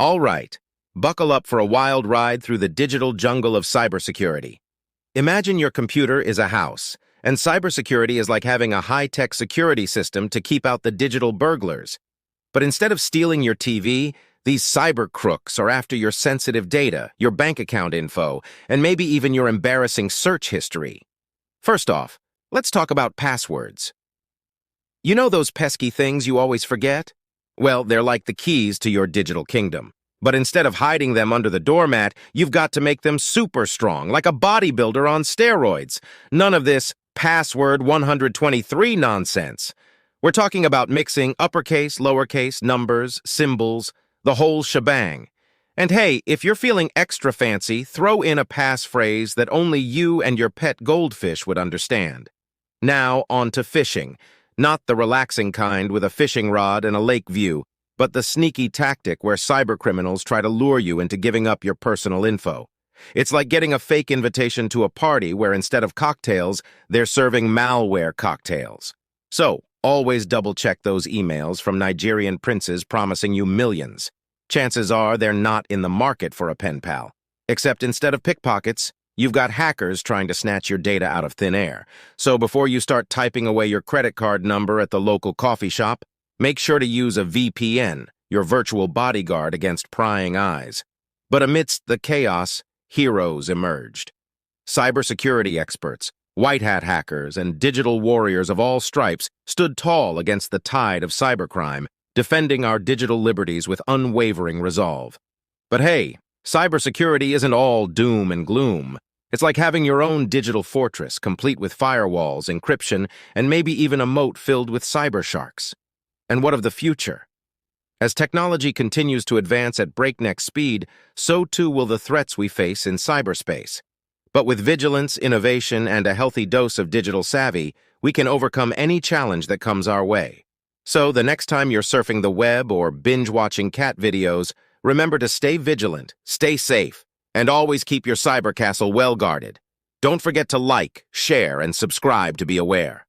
All right, buckle up for a wild ride through the digital jungle of cybersecurity. Imagine your computer is a house, and cybersecurity is like having a high-tech security system to keep out the digital burglars. But instead of stealing your TV, these cyber crooks are after your sensitive data, your bank account info, and maybe even your embarrassing search history. First off, let's talk about passwords. You know those pesky things you always forget? Well, they're like the keys to your digital kingdom. But instead of hiding them under the doormat, you've got to make them super strong, like a bodybuilder on steroids. None of this password 123 nonsense. We're talking about mixing uppercase, lowercase, numbers, symbols, the whole shebang. And hey, if you're feeling extra fancy, throw in a passphrase that only you and your pet goldfish would understand. Now, on to phishing. Not the relaxing kind with a fishing rod and a lake view, but the sneaky tactic where cybercriminals try to lure you into giving up your personal info. It's like getting a fake invitation to a party where instead of cocktails, they're serving malware cocktails. So, always double-check those emails from Nigerian princes promising you millions. Chances are they're not in the market for a pen pal. Except instead of pickpockets, you've got hackers trying to snatch your data out of thin air. So before you start typing away your credit card number at the local coffee shop, make sure to use a VPN, your virtual bodyguard against prying eyes. But amidst the chaos, heroes emerged. Cybersecurity experts, white hat hackers, and digital warriors of all stripes stood tall against the tide of cybercrime, defending our digital liberties with unwavering resolve. But hey, cybersecurity isn't all doom and gloom. It's like having your own digital fortress, complete with firewalls, encryption, and maybe even a moat filled with cyber sharks. And what of the future? As technology continues to advance at breakneck speed, so too will the threats we face in cyberspace. But with vigilance, innovation, and a healthy dose of digital savvy, we can overcome any challenge that comes our way. So the next time you're surfing the web or binge-watching cat videos, remember to stay vigilant, stay safe, and always keep your cyber castle well guarded. Don't forget to like, share, and subscribe to be aware.